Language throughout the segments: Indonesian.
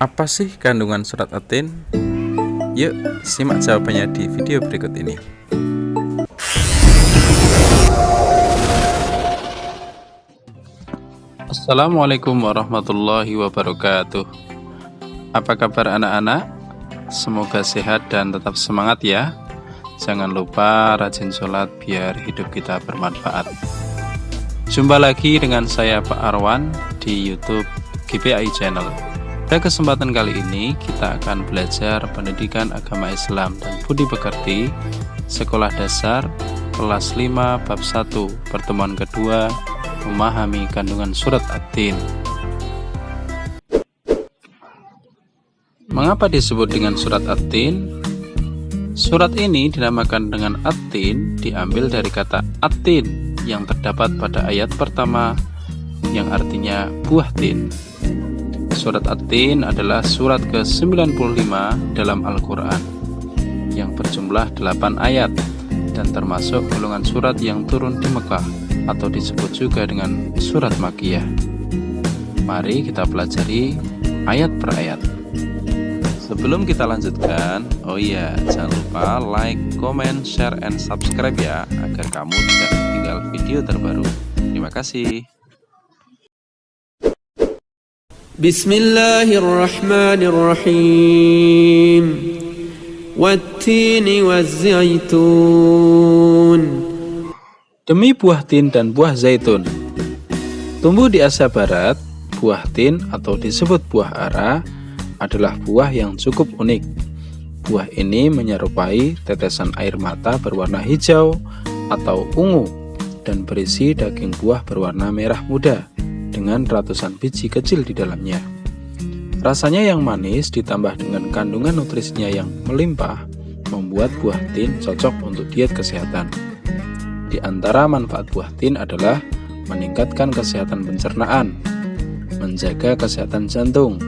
Apa sih kandungan surat At-Tin? Yuk, simak jawabannya di video berikut ini. Assalamualaikum warahmatullahi wabarakatuh. Apa kabar anak-anak? Semoga sehat dan tetap semangat ya. Jangan lupa rajin sholat biar hidup kita bermanfaat. Jumpa lagi dengan saya Pak Arwan di YouTube GPI Channel. Pada kesempatan kali ini kita akan belajar pendidikan agama Islam dan budi pekerti sekolah dasar kelas 5 bab 1 pertemuan kedua, memahami kandungan surat At-Tin. Mengapa disebut dengan surat At-Tin? Surat ini dinamakan dengan At-Tin diambil dari kata At-Tin yang terdapat pada ayat pertama yang artinya buah tin. Surat At-Tin adalah surat ke-95 dalam Al-Quran yang berjumlah 8 ayat dan termasuk golongan surat yang turun di Mekah atau disebut juga dengan surat Makkiyah. Mari kita pelajari ayat per ayat. Sebelum kita lanjutkan, jangan lupa like, comment, share, and subscribe ya, agar kamu tidak ketinggal video terbaru. Terima kasih. Bismillahirrahmanirrahim. Wat-tini waz-zaitun. Demi buah tin dan buah zaitun. Tumbuh di Asia Barat, buah tin atau disebut buah ara adalah buah yang cukup unik. Buah ini menyerupai tetesan air mata berwarna hijau atau ungu dan berisi daging buah berwarna merah muda dengan ratusan biji kecil di dalamnya. Rasanya yang manis ditambah dengan kandungan nutrisinya yang melimpah membuat buah tin cocok untuk diet kesehatan. Di antara manfaat buah tin adalah meningkatkan kesehatan pencernaan, menjaga kesehatan jantung,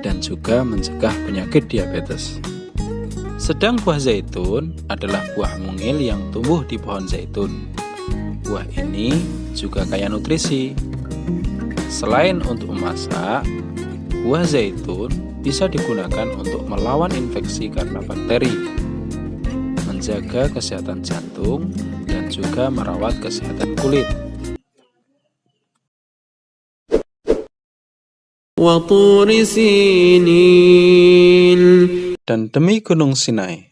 dan juga mencegah penyakit diabetes. Sedang buah zaitun adalah buah mungil yang tumbuh di pohon zaitun. Buah ini juga kaya nutrisi. Selain untuk memasak, buah zaitun bisa digunakan untuk melawan infeksi karena bakteri, menjaga kesehatan jantung, dan juga merawat kesehatan kulit. Wa turi sinin. Dan demi Gunung Sinai.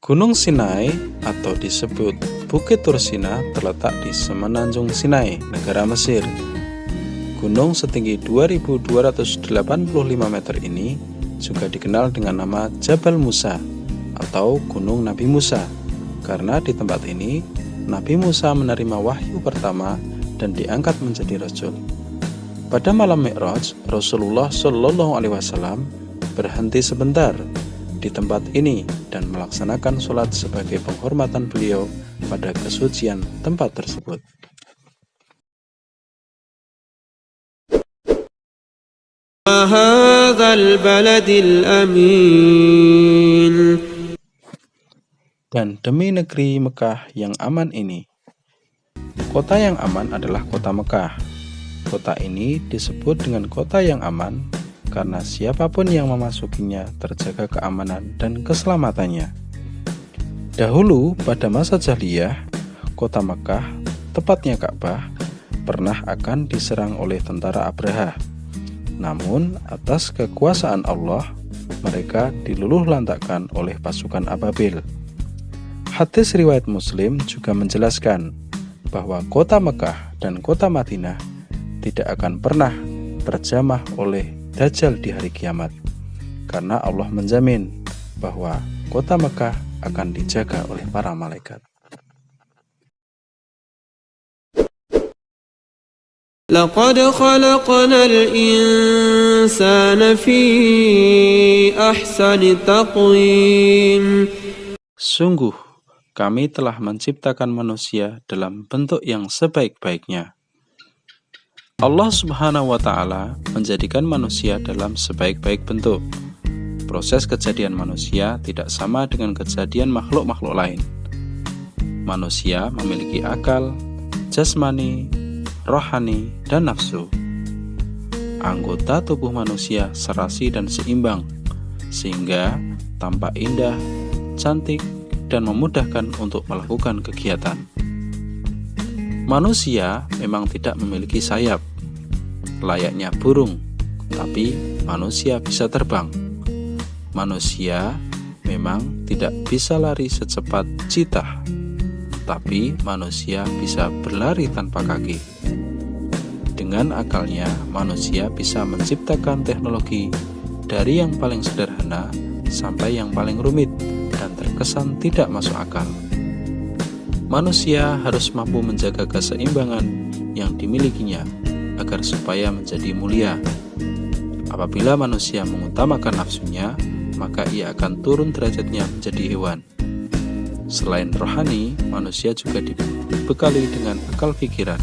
Gunung Sinai atau disebut Bukit Tursina terletak di semenanjung Sinai, negara Mesir. Gunung setinggi 2.285 meter ini juga dikenal dengan nama Jabal Musa atau Gunung Nabi Musa, karena di tempat ini Nabi Musa menerima wahyu pertama dan diangkat menjadi rasul. Pada malam Mi'raj, Rasulullah Shallallahu Alaihi Wasallam berhenti sebentar di tempat ini dan melaksanakan sholat sebagai penghormatan beliau pada kesucian tempat tersebut. Wahadzal baladil amin. Dan demi negeri Mekah yang aman ini. Kota yang aman adalah kota Mekah. Kota ini disebut dengan kota yang aman karena siapapun yang memasukinya terjaga keamanan dan keselamatannya. Dahulu pada masa jahiliyah, kota Mekah, tepatnya Ka'bah, pernah akan diserang oleh tentara Abraha. Namun atas kekuasaan Allah, mereka diluluhlantakkan oleh pasukan Ababil. Hadis riwayat Muslim juga menjelaskan bahwa kota Mekah dan kota Madinah tidak akan pernah terjamah oleh Dajjal di hari kiamat, karena Allah menjamin bahwa kota Mekah akan dijaga oleh para malaikat. Laqad khalaqnal insana fi ahsani taqwim. Sungguh, kami telah menciptakan manusia dalam bentuk yang sebaik-baiknya. Allah Subhanahu wa Ta'ala menjadikan manusia dalam sebaik-baik bentuk. Proses kejadian manusia tidak sama dengan kejadian makhluk-makhluk lain. Manusia memiliki akal, jasmani, rohani, dan nafsu. anggota tubuh manusia serasi dan seimbang, sehingga tampak indah, cantik, dan memudahkan untuk melakukan kegiatan. Manusia memang tidak memiliki sayap, layaknya burung, tapi manusia bisa terbang. Manusia memang tidak bisa lari secepat cheetah, tapi manusia bisa berlari tanpa kaki. Dengan akalnya, manusia bisa menciptakan teknologi dari yang paling sederhana sampai yang paling rumit dan terkesan tidak masuk akal. Manusia harus mampu menjaga keseimbangan yang dimilikinya agar supaya menjadi mulia. Apabila manusia mengutamakan nafsunya, maka ia akan turun derajatnya menjadi hewan. Selain rohani, manusia juga dibekali dengan akal pikiran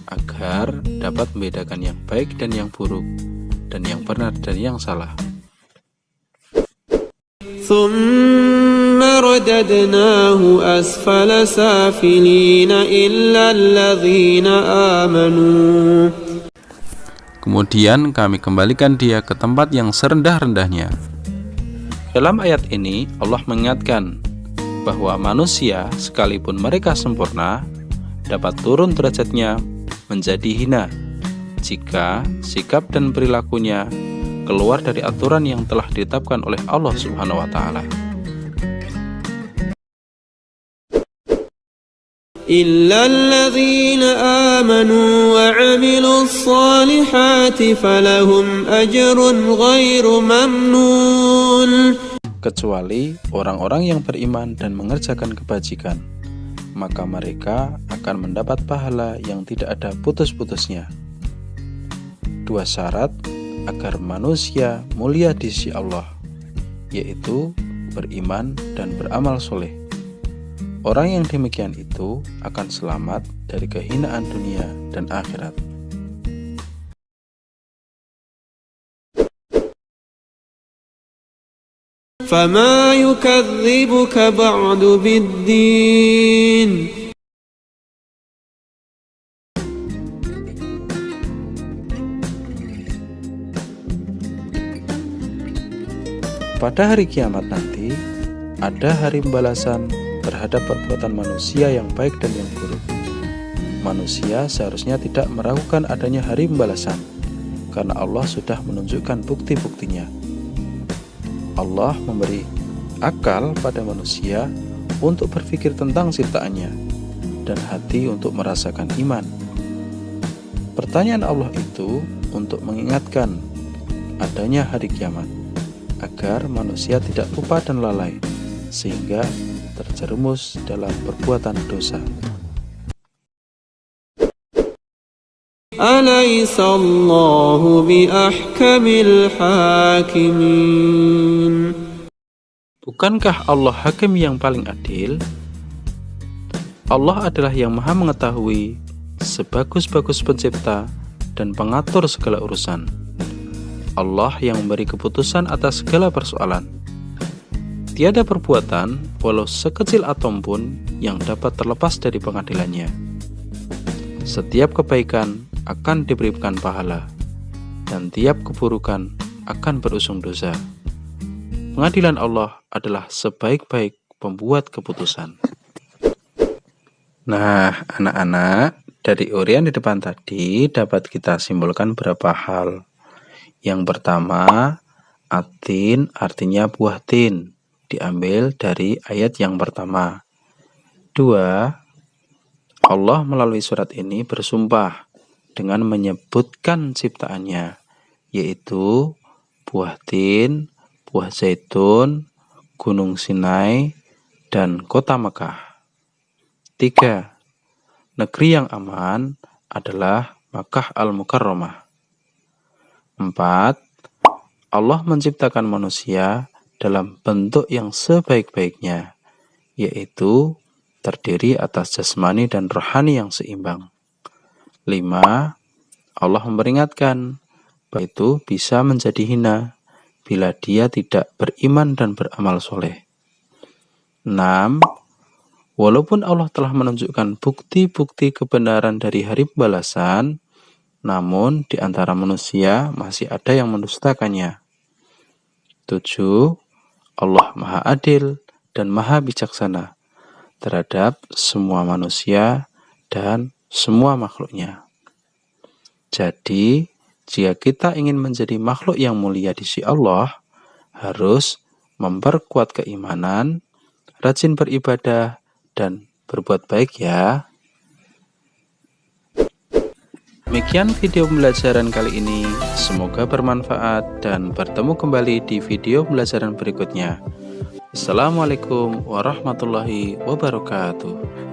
agar dapat membedakan yang baik dan yang buruk, dan yang benar dan yang salah. ثم رددناه أسفل سافلين إلا الذين آمنوا. Kemudian kami kembalikan dia ke tempat yang serendah-rendahnya. Dalam ayat ini Allah mengingatkan bahwa manusia sekalipun mereka sempurna dapat turun derajatnya menjadi hina jika sikap dan perilakunya keluar dari aturan yang telah ditetapkan oleh Allah Subhanahu wa taala. إلا الذين آمنوا وعملوا الصالحات فلهم أجر غير ممنون. Kecuali orang-orang yang beriman dan mengerjakan kebajikan, maka mereka akan mendapat pahala yang tidak ada putus-putusnya. Dua syarat agar manusia mulia di sisi Allah, yaitu beriman dan beramal soleh. Orang yang demikian itu akan selamat dari kehinaan dunia dan akhirat. فما يكذبك بعد بالدين. Pada hari kiamat nanti, ada hari pembalasan terhadap perbuatan manusia yang baik dan yang buruk. Manusia seharusnya tidak meragukan adanya hari pembalasan, karena Allah sudah menunjukkan bukti-buktinya. Allah memberi akal pada manusia untuk berpikir tentang ciptaannya, dan hati untuk merasakan iman. Pertanyaan Allah itu untuk mengingatkan adanya hari kiamat, agar manusia tidak lupa dan lalai, sehingga terjerumus dalam perbuatan dosa. أليس الله بأحكم الحاكمين. Bukankah Allah hakim yang paling adil? Allah adalah yang maha mengetahui, sebagus-bagus pencipta dan pengatur segala urusan. Allah yang memberi keputusan atas segala persoalan. Tiada perbuatan, walau sekecil atom pun, yang dapat terlepas dari pengadilannya. Setiap kebaikan akan diberikan pahala, dan tiap keburukan akan berusung dosa. Pengadilan Allah adalah sebaik-baik pembuat keputusan. Nah, anak-anak, dari uraian di depan tadi dapat kita simpulkan beberapa hal. Yang pertama, atin artinya buah tin, diambil dari ayat yang pertama. 2. Allah melalui surat ini bersumpah dengan menyebutkan ciptaannya, yaitu buah tin, buah zaitun, gunung Sinai, dan kota Mekah. 3. Negeri yang aman adalah Makkah Al-Mukarramah. 4. Allah menciptakan manusia dalam bentuk yang sebaik-baiknya, yaitu terdiri atas jasmani dan rohani yang seimbang. 5. Allah memperingatkan bahwa itu bisa menjadi hina bila dia tidak beriman dan beramal soleh. 6. Walaupun Allah telah menunjukkan bukti-bukti kebenaran dari hari pembalasan, namun di antara manusia masih ada yang mendustakannya. 7. Allah Maha Adil dan Maha Bijaksana terhadap semua manusia dan semua makhluknya. Jadi, jika kita ingin menjadi makhluk yang mulia di sisi Allah, harus memperkuat keimanan, rajin beribadah, dan berbuat baik ya. Demikian video pembelajaran kali ini, semoga bermanfaat dan bertemu kembali di video pembelajaran berikutnya. Assalamualaikum warahmatullahi wabarakatuh.